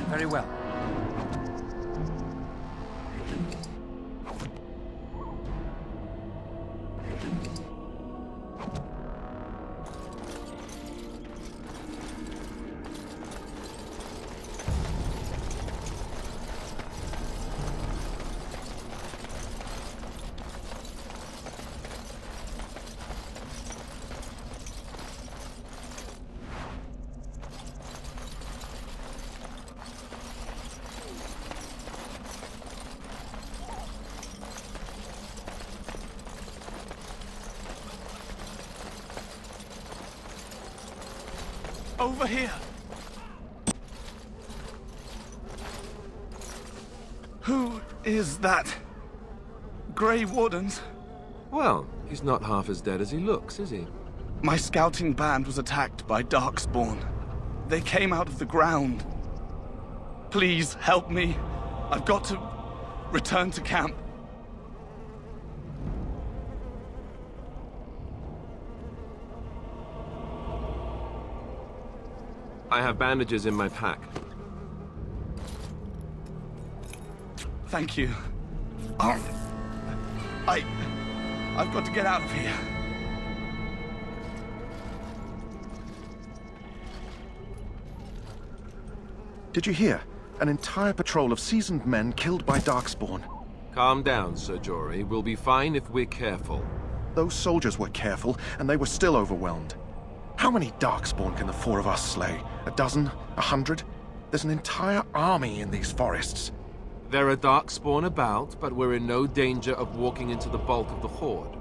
Very well. Over here! Who is that? Grey Wardens? Well, he's not half as dead as he looks, is he? My scouting band was attacked by Darkspawn. They came out of the ground. Please, help me. I've got to return to camp. I have bandages in my pack. Thank you. I've got to get out of here. Did you hear? An entire patrol of seasoned men killed by Darkspawn. Calm down, Sir Jory. We'll be fine if we're careful. Those soldiers were careful, and they were still overwhelmed. How many Darkspawn can the four of us slay? A dozen? 100? There's an entire army in these forests. There are Darkspawn about, but we're in no danger of walking into the bulk of the Horde.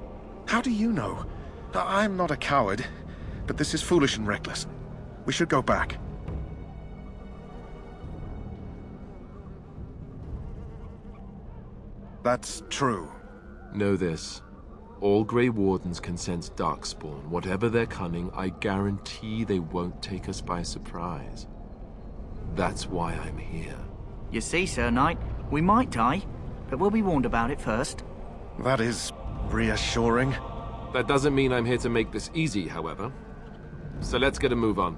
How do you know? I'm not a coward, but this is foolish and reckless. We should go back. That's true. Know this. All Grey Wardens can sense Darkspawn. Whatever their cunning, I guarantee they won't take us by surprise. That's why I'm here. You see, Sir Knight, we might die, but we'll be warned about it first. That is reassuring. That doesn't mean I'm here to make this easy, however. So let's get a move on.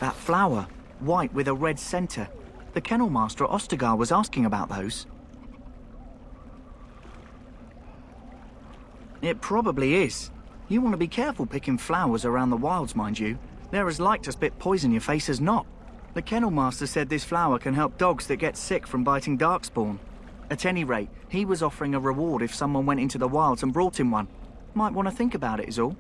That flower, white with a red center. The kennel master at Ostagar was asking about those. It probably is. You want to be careful picking flowers around the wilds, mind you. They're as like to spit poison in your face as not. The kennel master said this flower can help dogs that get sick from biting Darkspawn. At any rate, he was offering a reward if someone went into the wilds and brought him one. Might want to think about it is all.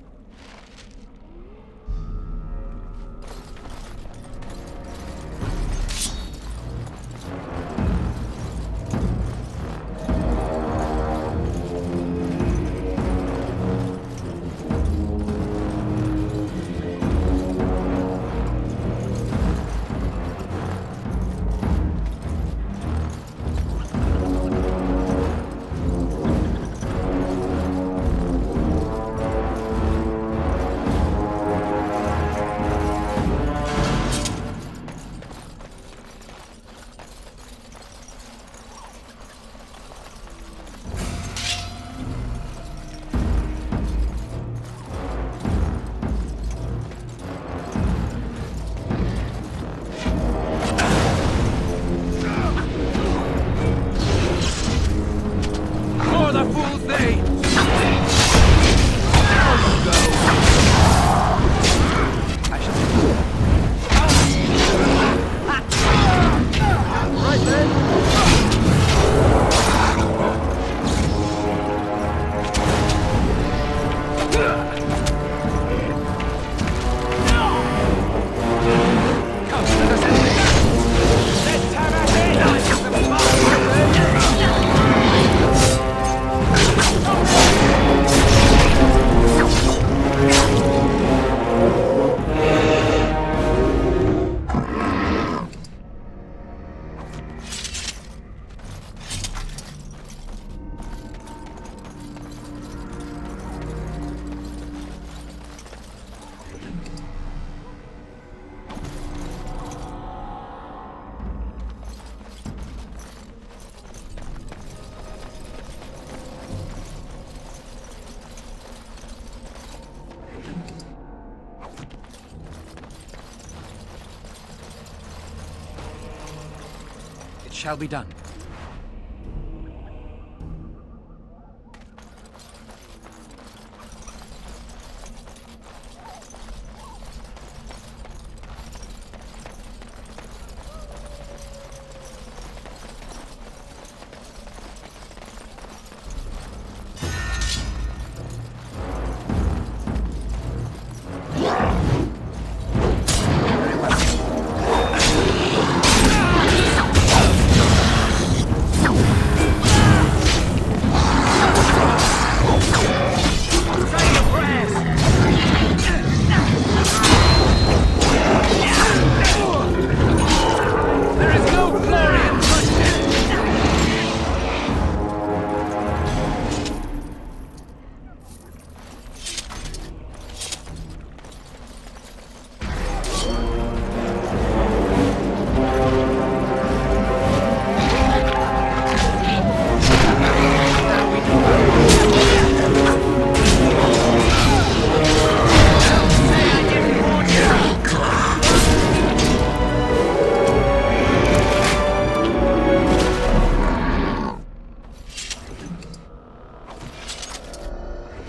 shall be done.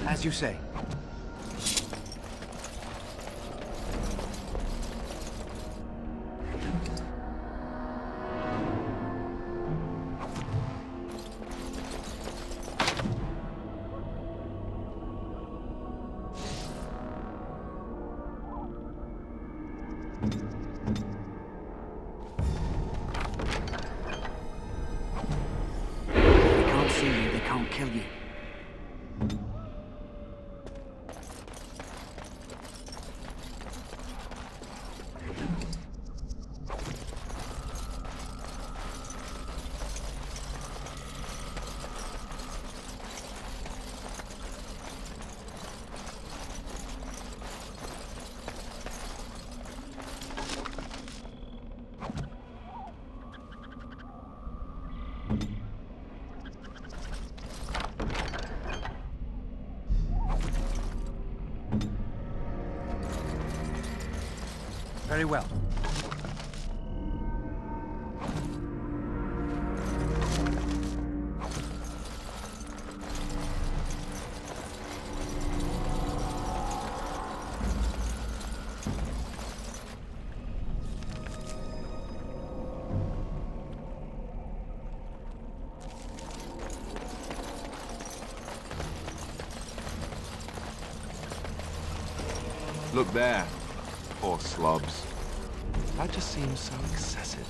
As you say. They can't see you, they can't kill you. Very well. Look there. Poor slobs. That just seems so excessive.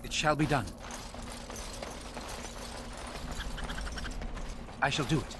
It shall be done. I shall do it.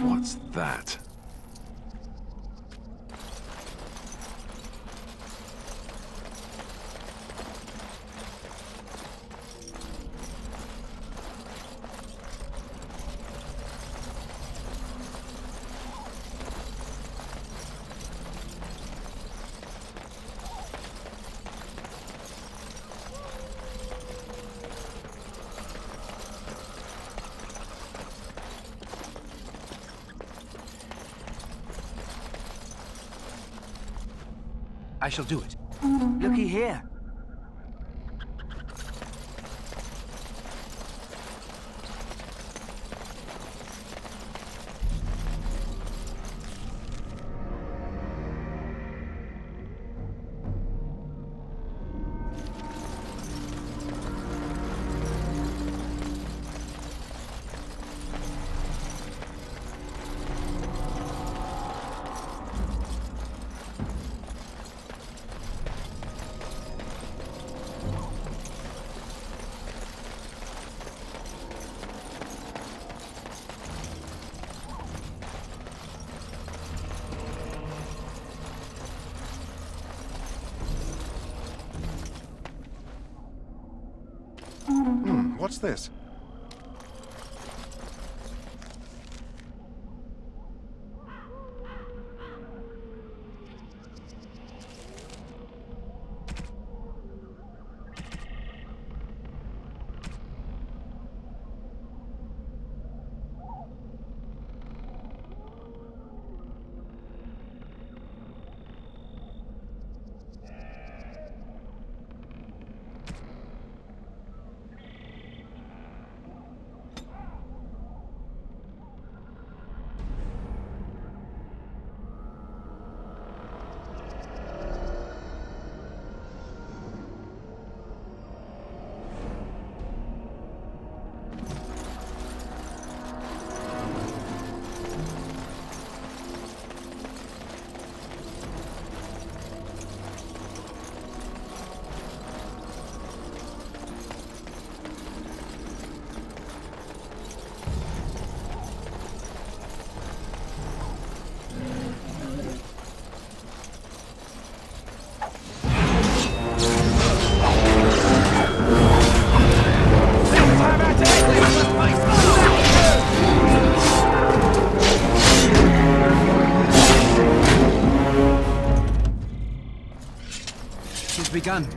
What's that? I shall do it. Looky here. What's this? It's begun.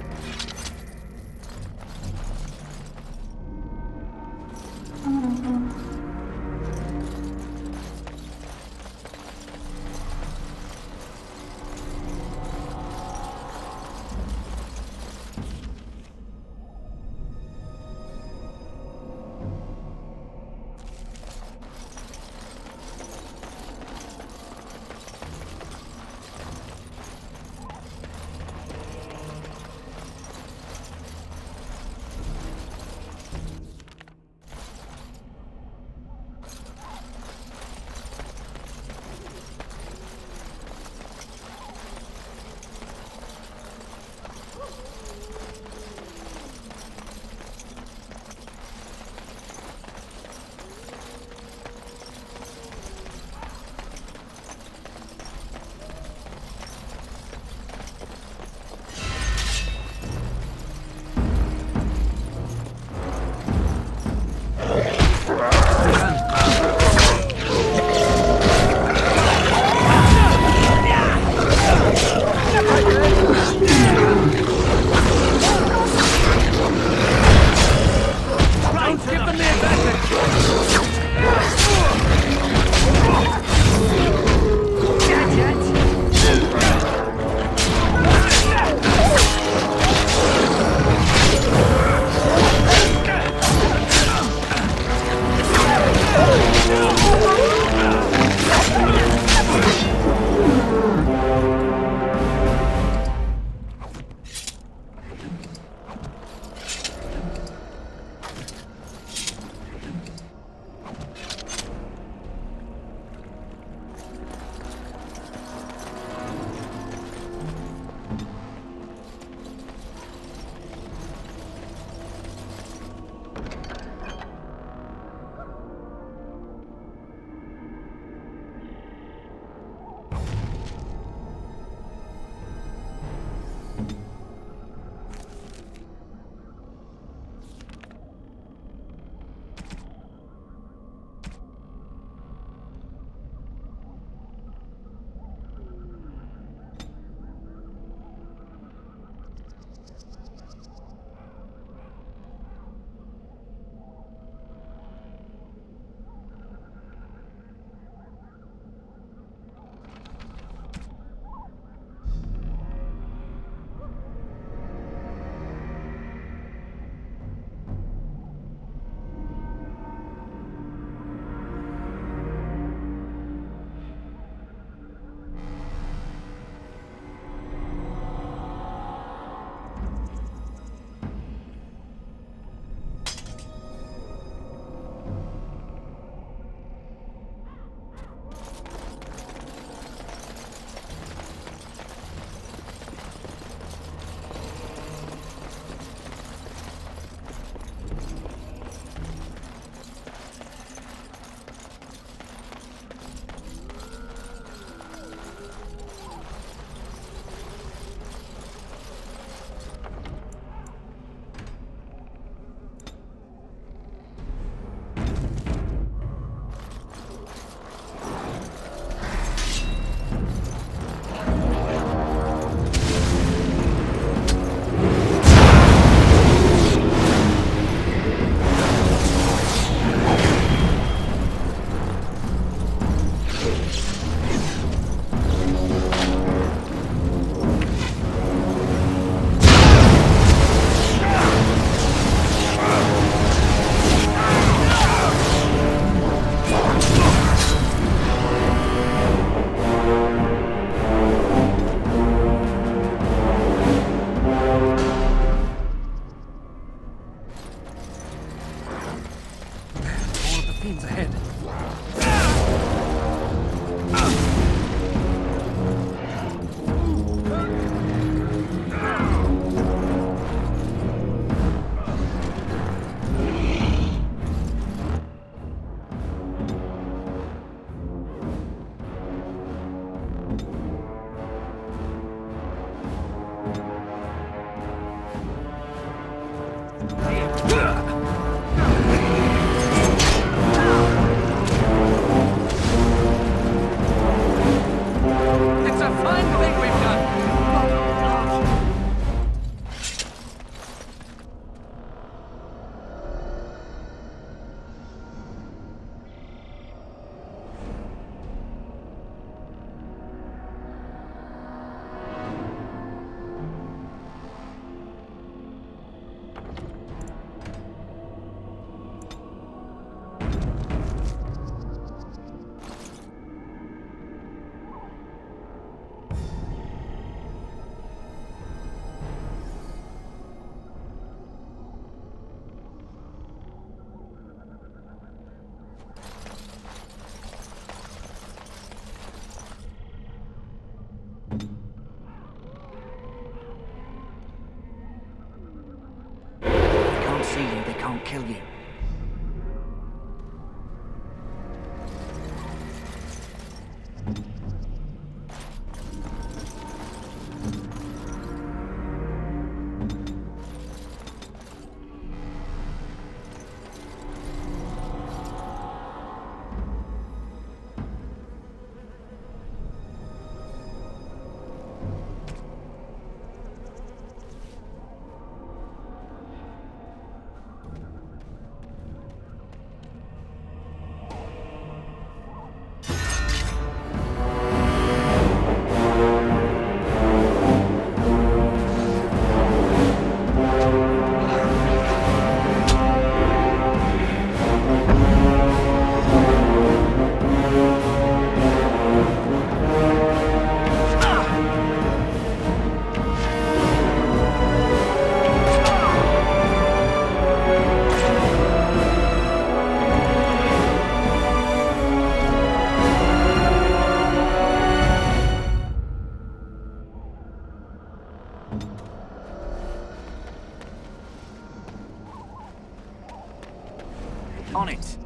see you, they can't kill you. On it.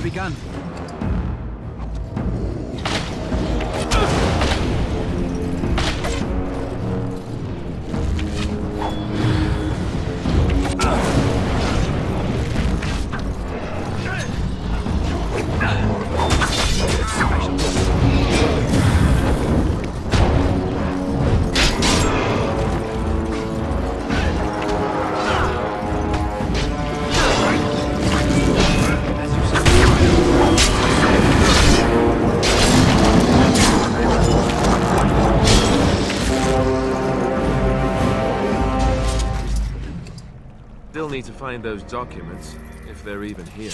Begun. Still need to find those documents, if they're even here.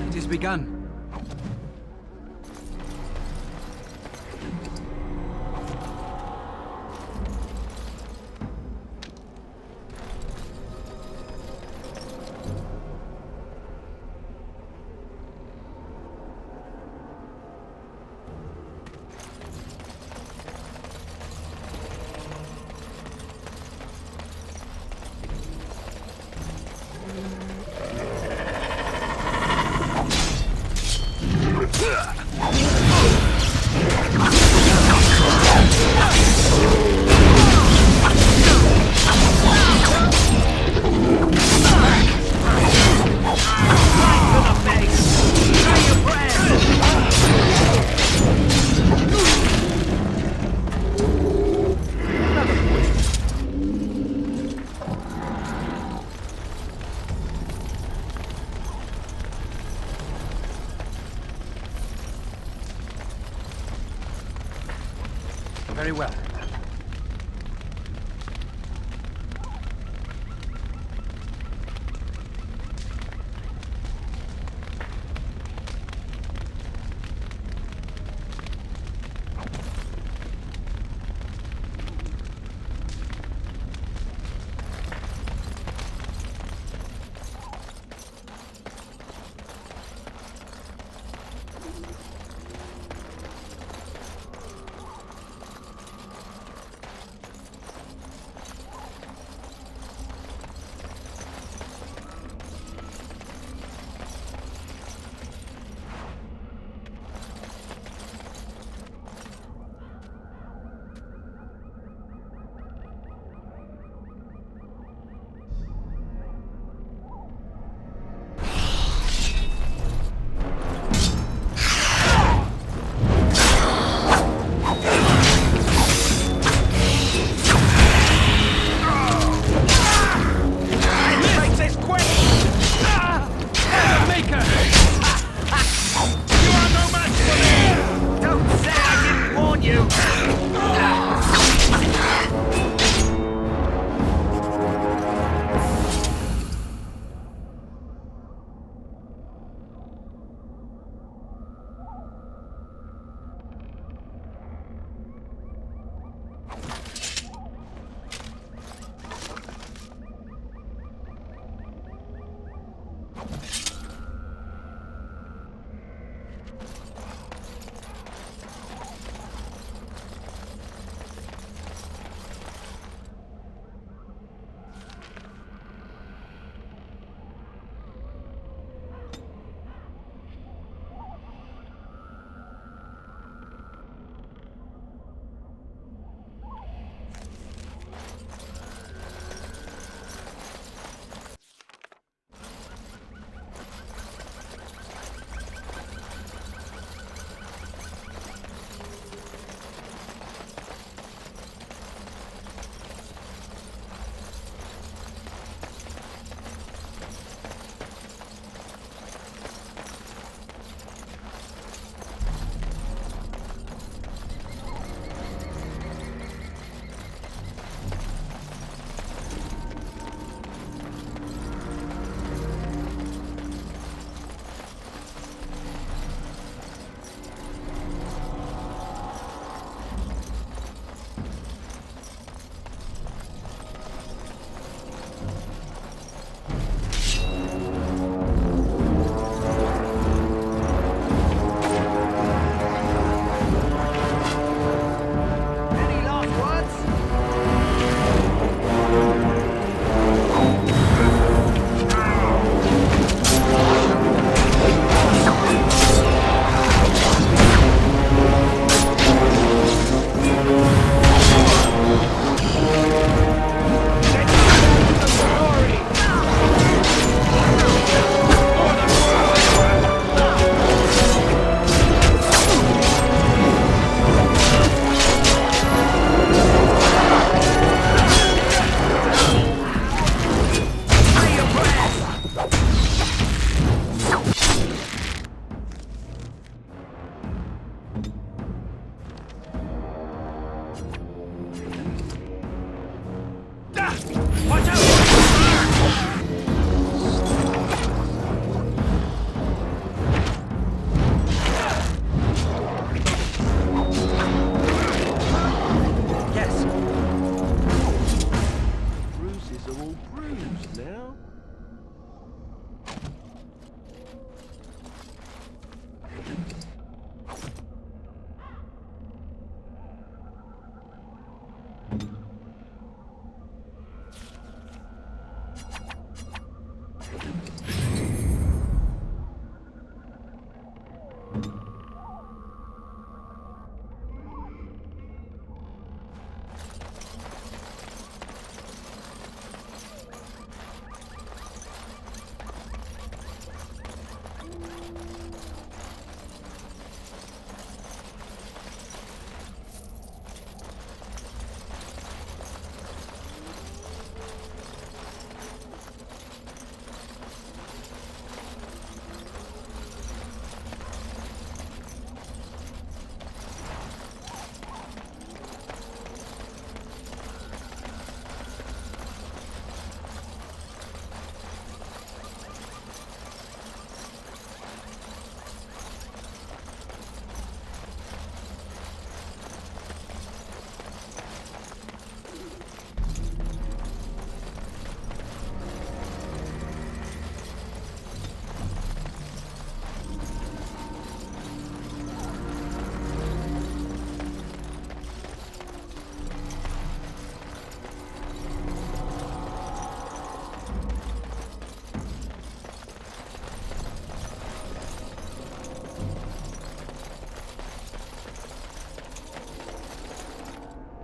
It has begun. Very well.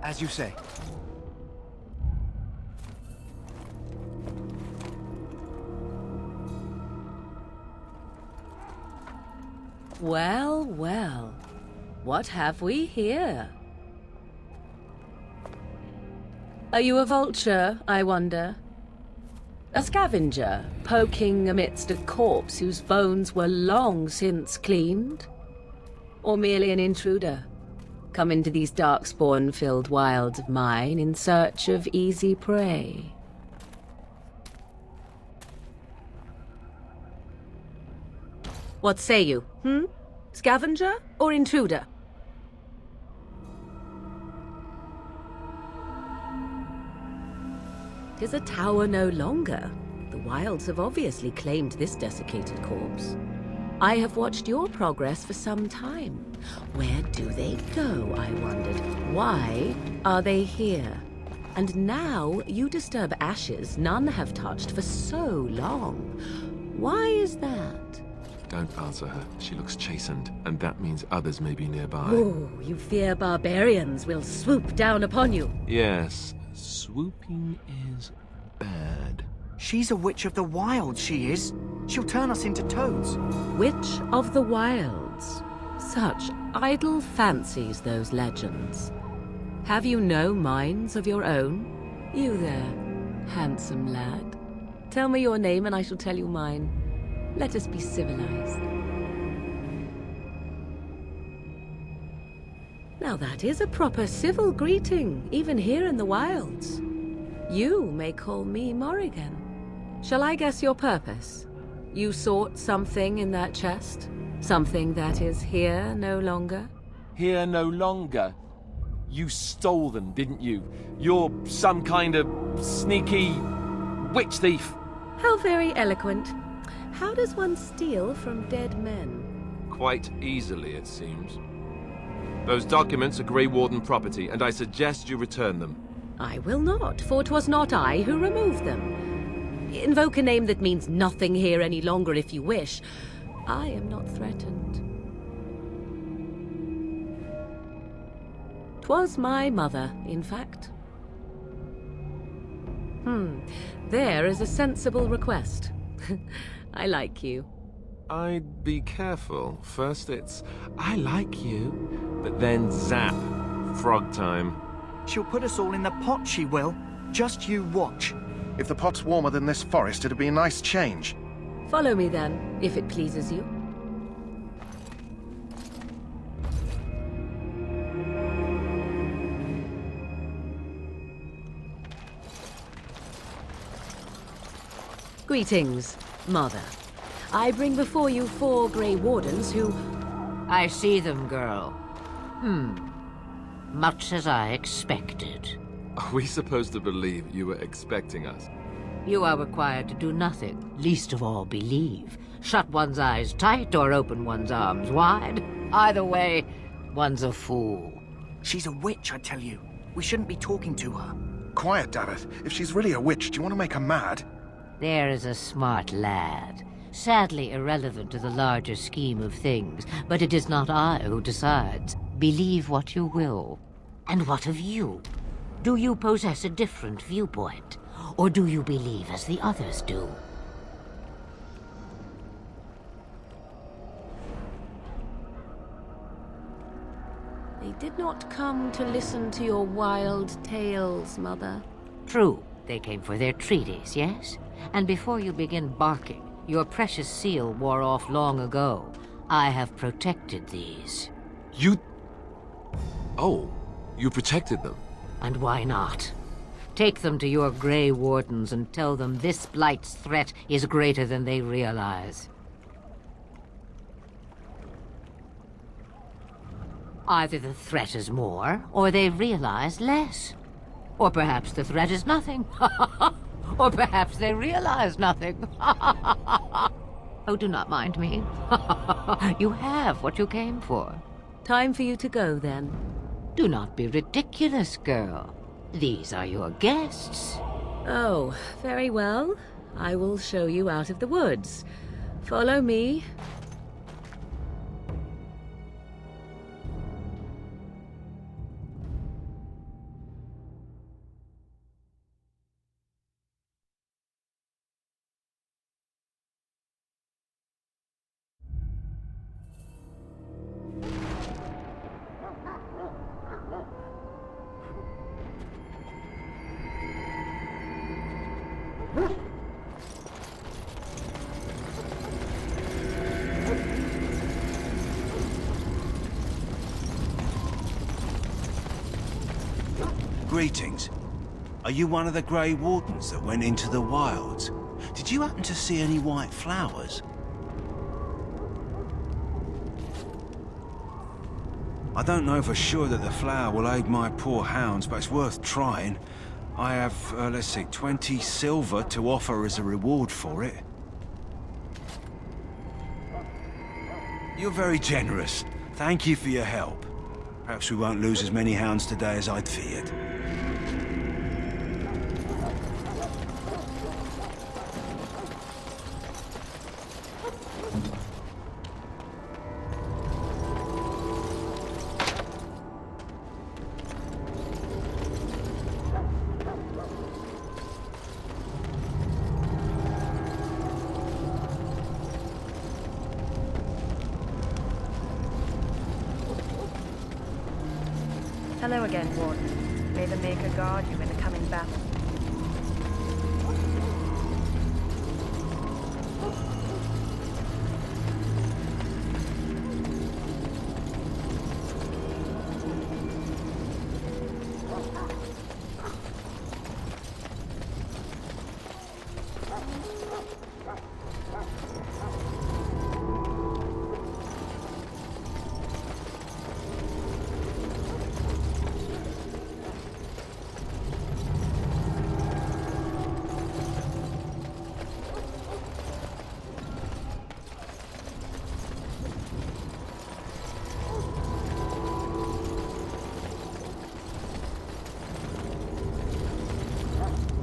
As you say. Well, well. What have we here? Are you a vulture, I wonder? A scavenger, poking amidst a corpse whose bones were long since cleaned? Or merely an intruder, come into these darkspawn-filled wilds of mine in search of easy prey? What say you, Scavenger or intruder? Tis a tower no longer. The wilds have obviously claimed this desiccated corpse. I have watched your progress for some time. Where do they go, I wondered? Why are they here? And now you disturb ashes none have touched for so long. Why is that? Don't answer her. She looks chastened, and that means others may be nearby. Oh, you fear barbarians will swoop down upon you. Yes, swooping is bad. She's a witch of the wilds, she is. She'll turn us into toads. Witch of the wilds. Such idle fancies, those legends. Have you no minds of your own? You there, handsome lad. Tell me your name and I shall tell you mine. Let us be civilized. Now that is a proper civil greeting, even here in the wilds. You may call me Morrigan. Shall I guess your purpose? You sought something in that chest? Something that is here no longer? Here no longer. You stole them, didn't you? You're some kind of sneaky witch thief. How very eloquent. How does one steal from dead men? Quite easily, it seems. Those documents are Grey Warden property, and I suggest you return them. I will not, for 'twas not I who removed them. Invoke a name that means nothing here any longer if you wish. I am not threatened. 'Twas my mother, in fact. There is a sensible request. I like you. I'd be careful. First it's, I like you, but then zap. Frog time. She'll put us all in the pot, she will. Just you watch. If the pot's warmer than this forest, it'd be a nice change. Follow me then, if it pleases you. Greetings, Mother. I bring before you 4 Grey Wardens who... I see them, girl. Much as I expected. Are we supposed to believe you were expecting us? You are required to do nothing, least of all believe. Shut one's eyes tight or open one's arms wide. Either way, one's a fool. She's a witch, I tell you. We shouldn't be talking to her. Quiet, Davith. If she's really a witch, do you want to make her mad? There is a smart lad. Sadly irrelevant to the larger scheme of things, but it is not I who decides. Believe what you will. And what of you? Do you possess a different viewpoint? Or do you believe as the others do? They did not come to listen to your wild tales, Mother. True, they came for their treaties, yes? And before you begin barking, your precious seal wore off long ago. I have protected these. You... Oh, you protected them. And why not? Take them to your Grey Wardens and tell them this Blight's threat is greater than they realize. Either the threat is more, or they realize less. Or perhaps the threat is nothing. Or perhaps they realize nothing. Oh, do not mind me. You have what you came for. Time for you to go, then. Do not be ridiculous, girl. These are your guests. Oh, very well. I will show you out of the woods. Follow me. Greetings. Are you one of the Grey Wardens that went into the wilds? Did you happen to see any white flowers? I don't know for sure that the flower will aid my poor hounds, but it's worth trying. I have, let's see, 20 silver to offer as a reward for it. You're very generous. Thank you for your help. Perhaps we won't lose as many hounds today as I'd feared. Hello again, Warden. May the Maker guard you in the coming battle.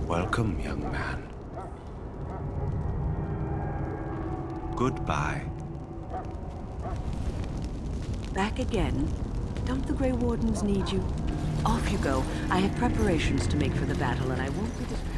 Welcome, young man. Goodbye. Back again? Don't the Grey Wardens need you? Off you go. I have preparations to make for the battle, and I won't be distracted.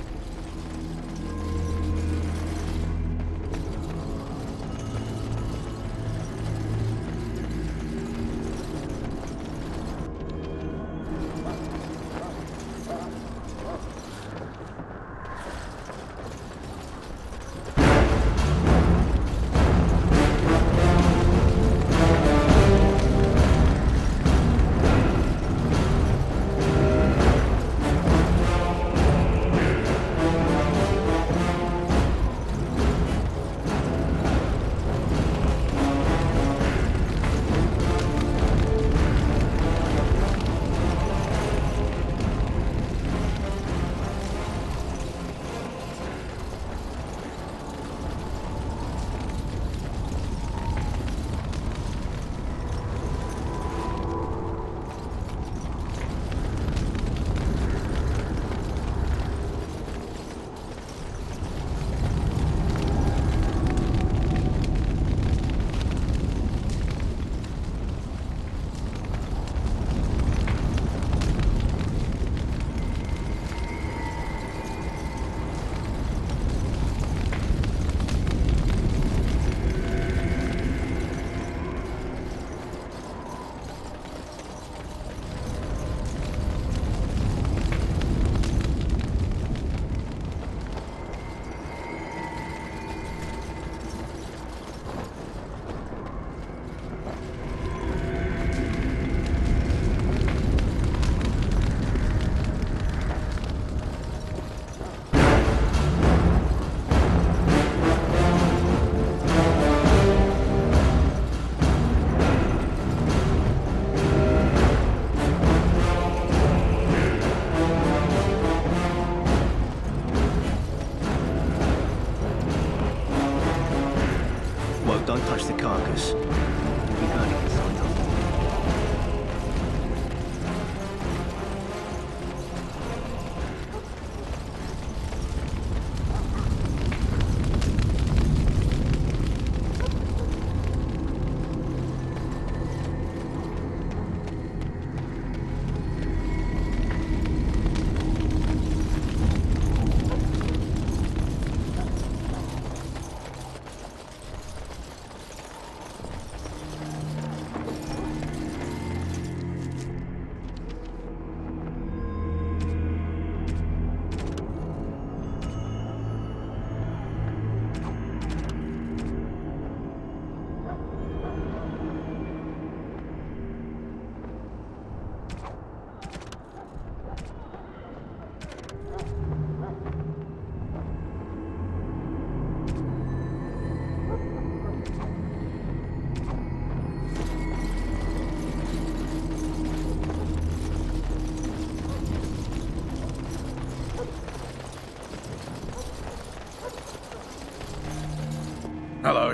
Don't touch the carcass. You're going to get signed off.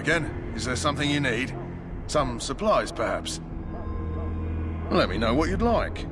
again. Is there something you need? Some supplies, perhaps? Let me know what you'd like.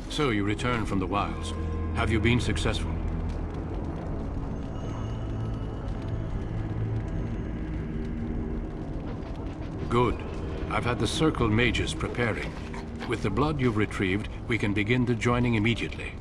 So you returned from the wilds. Have you been successful? Good. I've had the Circle mages preparing. With the blood you've retrieved, we can begin the joining immediately.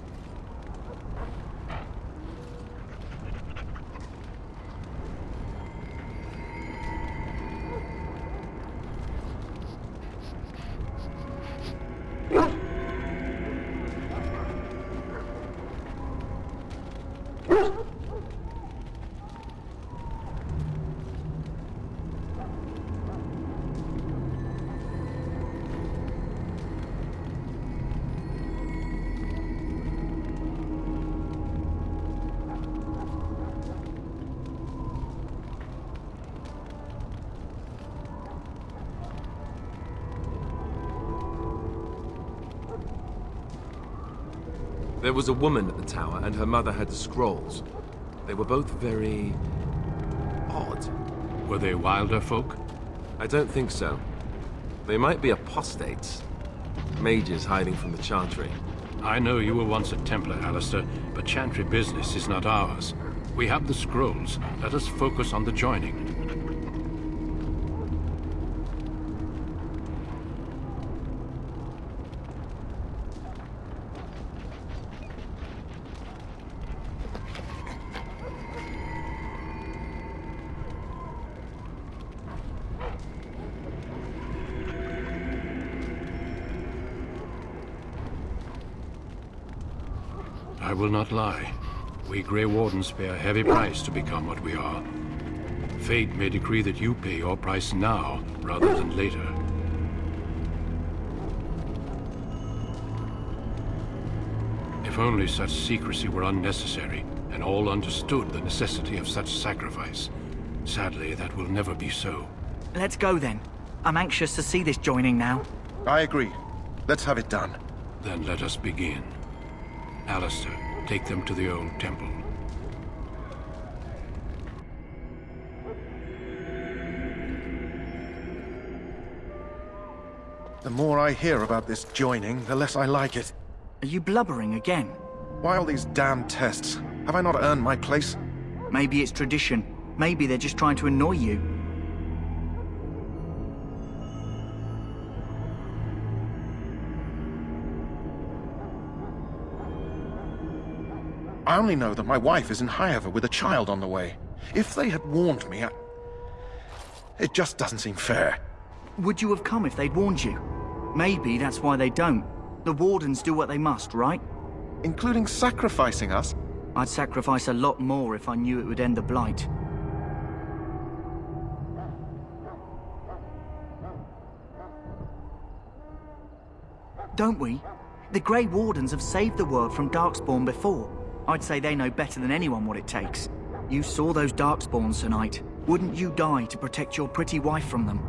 There was a woman at the tower, and her mother had the scrolls. They were both very... odd. Were they wilder folk? I don't think so. They might be apostates. Mages hiding from the Chantry. I know you were once a Templar, Alistair, but Chantry business is not ours. We have the scrolls. Let us focus on the joining. I will not lie. We Grey Wardens pay a heavy price to become what we are. Fate may decree that you pay your price now, rather than later. If only such secrecy were unnecessary, and all understood the necessity of such sacrifice. Sadly, that will never be so. Let's go then. I'm anxious to see this joining now. I agree. Let's have it done. Then let us begin. Alistair, take them to the old temple. The more I hear about this joining, the less I like it. Are you blubbering again? Why all these damn tests? Have I not earned my place? Maybe it's tradition. Maybe they're just trying to annoy you. I only know that my wife is in Highever with a child on the way. If they had warned me, it just doesn't seem fair. Would you have come if they'd warned you? Maybe that's why they don't. The Wardens do what they must, right? Including sacrificing us? I'd sacrifice a lot more if I knew it would end the Blight. Don't we? The Grey Wardens have saved the world from Darkspawn before. I'd say they know better than anyone what it takes. You saw those Darkspawns tonight. Wouldn't you die to protect your pretty wife from them?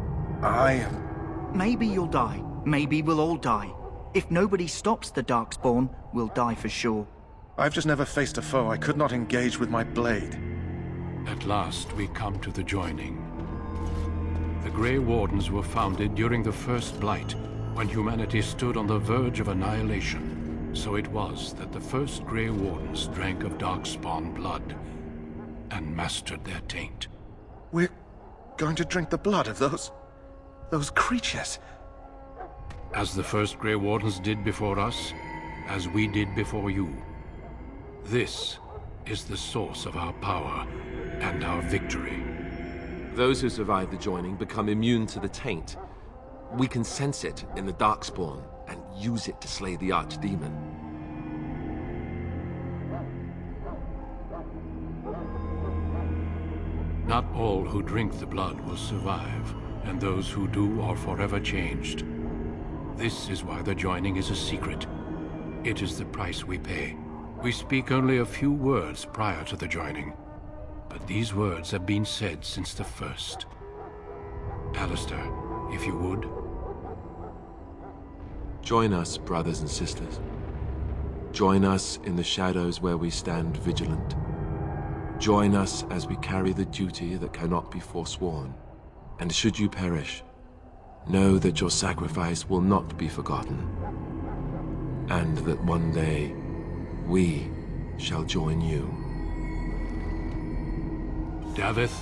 Maybe you'll die. Maybe we'll all die. If nobody stops the Darkspawn, we'll die for sure. I've just never faced a foe I could not engage with my blade. At last, we come to the joining. The Grey Wardens were founded during the First Blight, when humanity stood on the verge of annihilation. So it was that the first Grey Wardens drank of Darkspawn blood and mastered their taint. We're going to drink the blood of those creatures. As the first Grey Wardens did before us, as we did before you. This is the source of our power and our victory. Those who survive the joining become immune to the taint. We can sense it in the Darkspawn and use it to slay the Archdemon. Not all who drink the blood will survive, and those who do are forever changed. This is why the joining is a secret. It is the price we pay. We speak only a few words prior to the joining, but these words have been said since the first. Alistair, if you would. Join us, brothers and sisters. Join us in the shadows where we stand vigilant. Join us as we carry the duty that cannot be forsworn. And should you perish, know that your sacrifice will not be forgotten, and that one day we shall join you. Davith,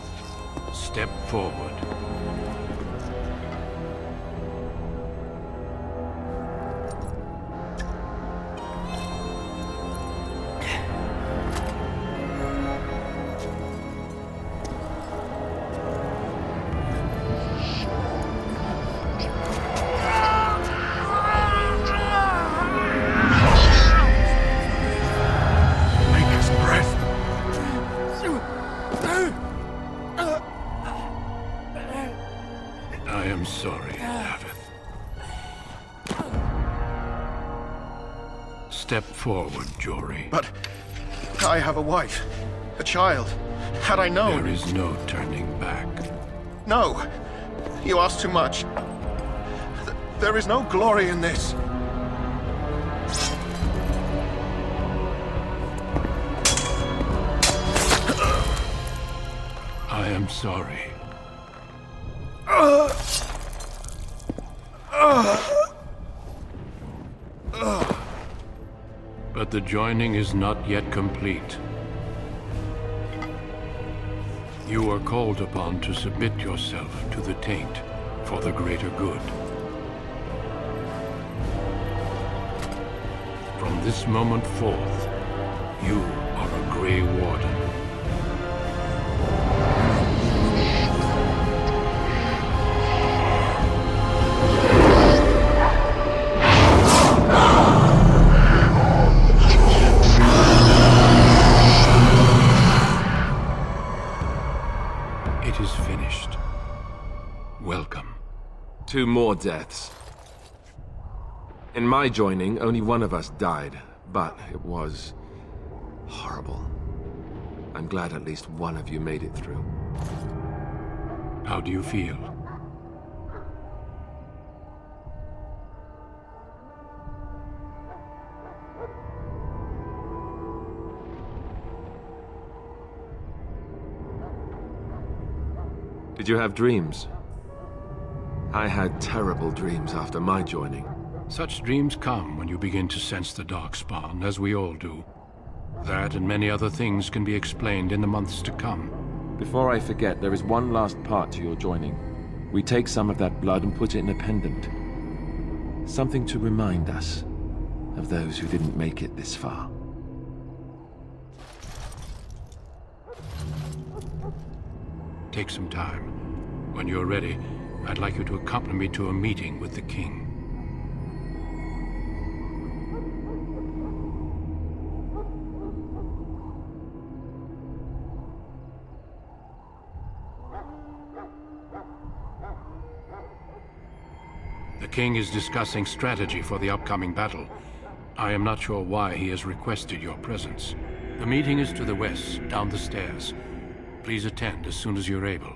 step forward. I am sorry, Davith. Step forward, Jory. But I have a wife, a child. Had I known... There is no turning back. No! You ask too much. There is no glory in this. I am sorry. But the joining is not yet complete. You are called upon to submit yourself to the taint for the greater good. From this moment forth, you are a Grey Warden. It is finished. Welcome. 2 more deaths. In my joining, only one of us died, but it was horrible. I'm glad at least one of you made it through. How do you feel? Did you have dreams? I had terrible dreams after my joining. Such dreams come when you begin to sense the Darkspawn, as we all do. That and many other things can be explained in the months to come. Before I forget, there is one last part to your joining. We take some of that blood and put it in a pendant. Something to remind us of those who didn't make it this far. Take some time. When you're ready, I'd like you to accompany me to a meeting with the king. The king is discussing strategy for the upcoming battle. I am not sure why he has requested your presence. The meeting is to the west, down the stairs. Please attend as soon as you're able.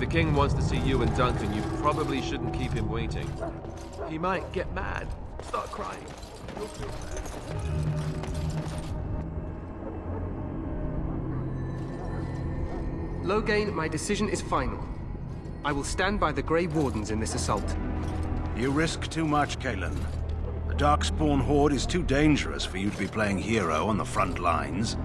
the king wants to see you and Duncan, you probably shouldn't keep him waiting. He might get mad, start crying. You'll feel bad. Loghain, my decision is final. I will stand by the Grey Wardens in this assault. You risk too much, Kalen. The Darkspawn Horde is too dangerous for you to be playing hero on the front lines.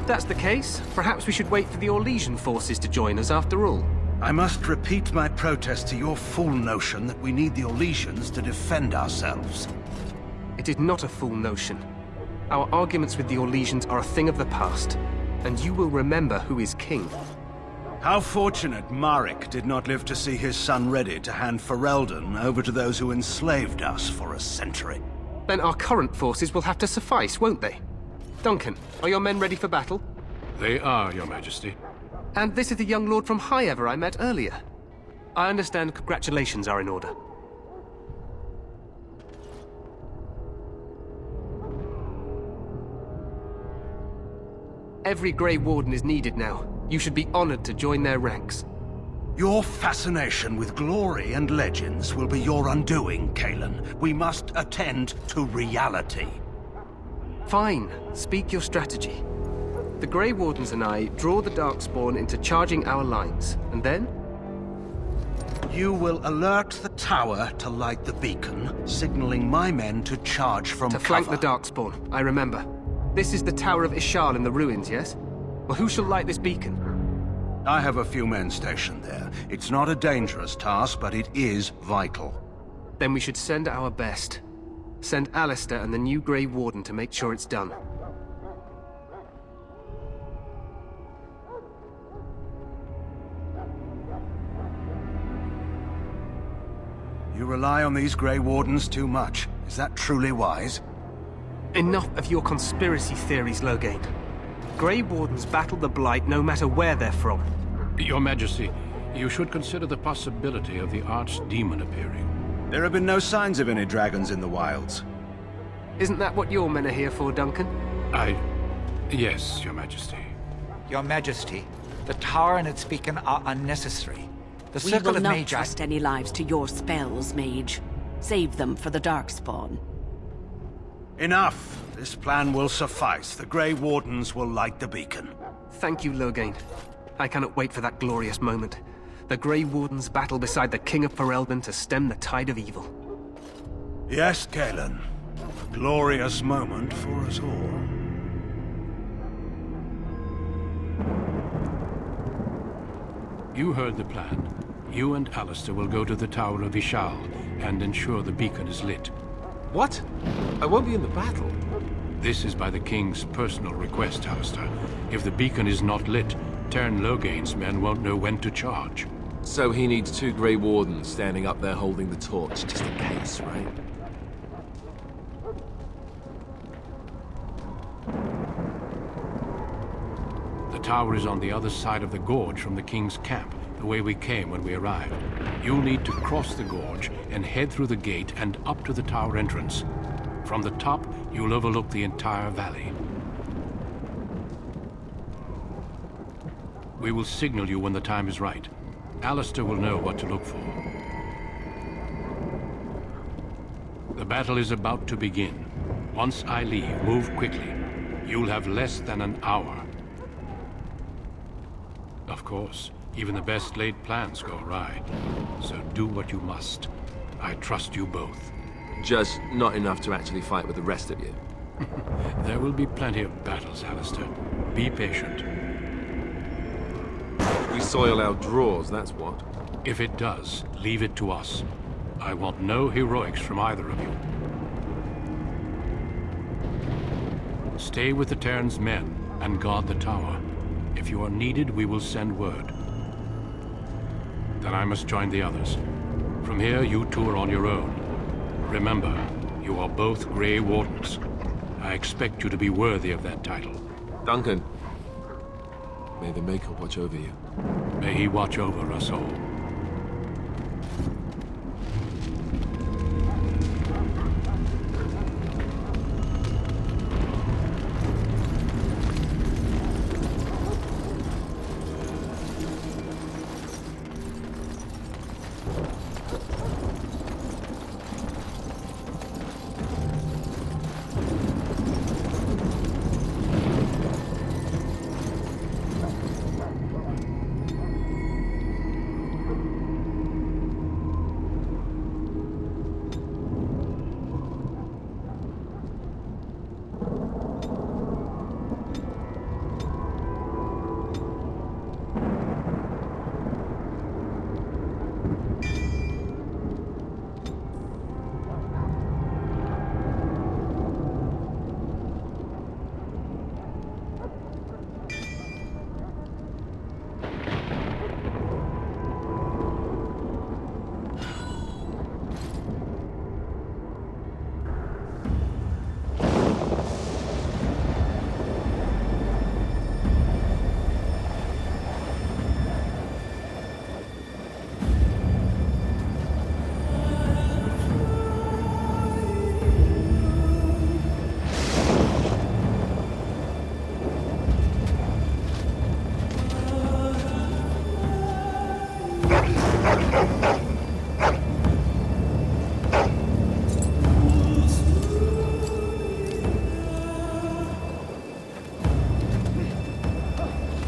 If that's the case, perhaps we should wait for the Orlesian forces to join us after all. I must repeat my protest to your fool notion that we need the Orlesians to defend ourselves. It is not a fool notion. Our arguments with the Orlesians are a thing of the past, and you will remember who is king. How fortunate Marek did not live to see his son ready to hand Ferelden over to those who enslaved us for a century. Then our current forces will have to suffice, won't they? Duncan, are your men ready for battle? They are, Your Majesty. And this is the young lord from Highever I met earlier. I understand congratulations are in order. Every Grey Warden is needed now. You should be honored to join their ranks. Your fascination with glory and legends will be your undoing, Kalen. We must attend to reality. Fine. Speak your strategy. The Grey Wardens and I draw the Darkspawn into charging our lines, and then? You will alert the tower to light the beacon, signaling my men to charge from cover. To flank the Darkspawn, I remember. This is the Tower of Ishal in the ruins, yes? Well, who shall light this beacon? I have a few men stationed there. It's not a dangerous task, but it is vital. Then we should send our best. Send Alistair and the new Grey Warden to make sure it's done. You rely on these Grey Wardens too much. Is that truly wise? Enough of your conspiracy theories, Loghain. Grey Wardens battle the Blight no matter where they're from. Your Majesty, you should consider the possibility of the Archdemon appearing. There have been no signs of any dragons in the wilds. Isn't that what your men are here for, Duncan? Yes, Your Majesty. Your Majesty, the tower and its beacon are unnecessary. The We Circle will of not Magi... trust any lives to your spells, Mage. Save them for the Darkspawn. Enough! This plan will suffice. The Grey Wardens will light the beacon. Thank you, Loghain. I cannot wait for that glorious moment. The Grey Wardens battle beside the King of Ferelden to stem the tide of evil. Yes, Kalen. A glorious moment for us all. You heard the plan. You and Alistair will go to the Tower of Ishal and ensure the beacon is lit. What? I won't be in the battle. This is by the King's personal request, Alistair. If the beacon is not lit, Tern Loghain's men won't know when to charge. So he needs 2 Grey Wardens standing up there holding the torch, just in case, right? The tower is on the other side of the gorge from the King's camp, the way we came when we arrived. You'll need to cross the gorge and head through the gate and up to the tower entrance. From the top, you'll overlook the entire valley. We will signal you when the time is right. Alistair will know what to look for. The battle is about to begin. Once I leave, move quickly. You'll have less than an hour. Of course, even the best laid plans go awry. So do what you must. I trust you both. Just not enough to actually fight with the rest of you. There will be plenty of battles, Alistair. Be patient. We soil our drawers, that's what. If it does, leave it to us. I want no heroics from either of you. Stay with the Terran's men and guard the tower. If you are needed, we will send word. Then I must join the others. From here, you two are on your own. Remember, you are both Grey Wardens. I expect you to be worthy of that title. Duncan, may the Maker watch over you. May he watch over us all.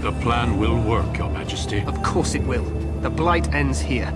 The plan will work, Your Majesty. Of course it will. The Blight ends here.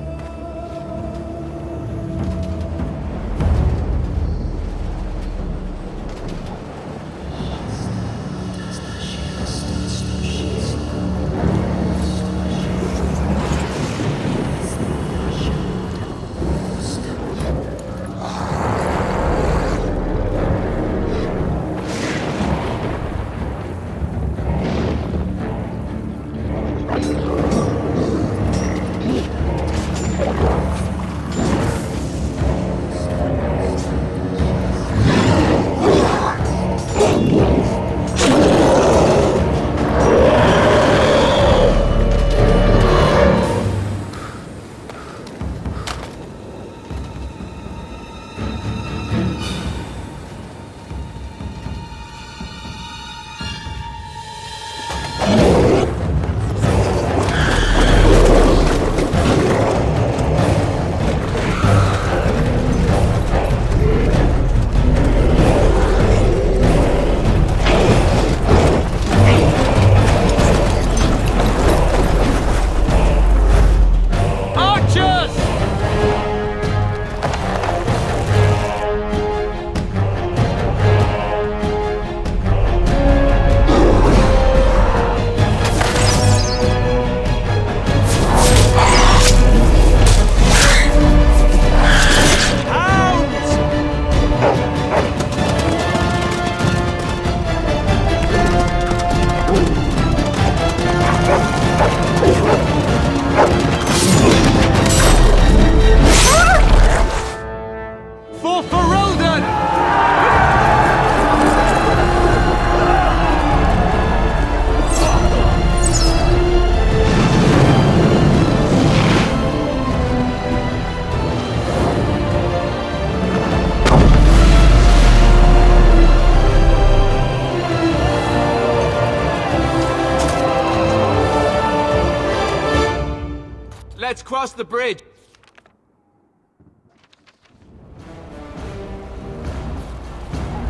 Let's cross the bridge.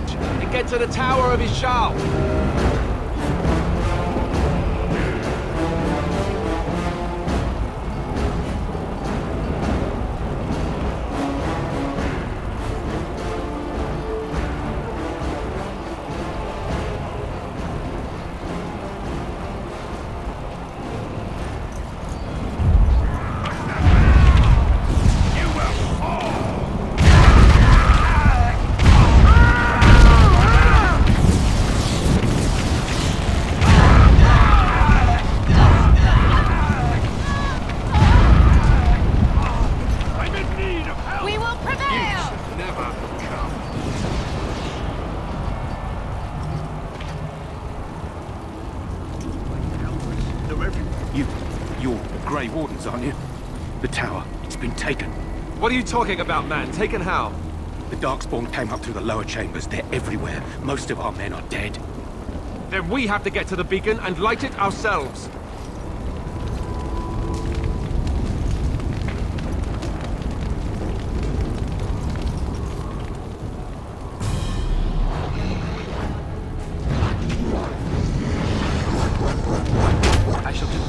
And get to the Tower of Ishal. You're the Grey Wardens, aren't you? The tower, it's been taken. What are you talking about, man? Taken how? The Darkspawn came up through the lower chambers. They're everywhere. Most of our men are dead. Then we have to get to the beacon and light it ourselves. I shall do it.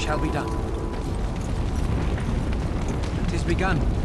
shall be done. 'Tis begun.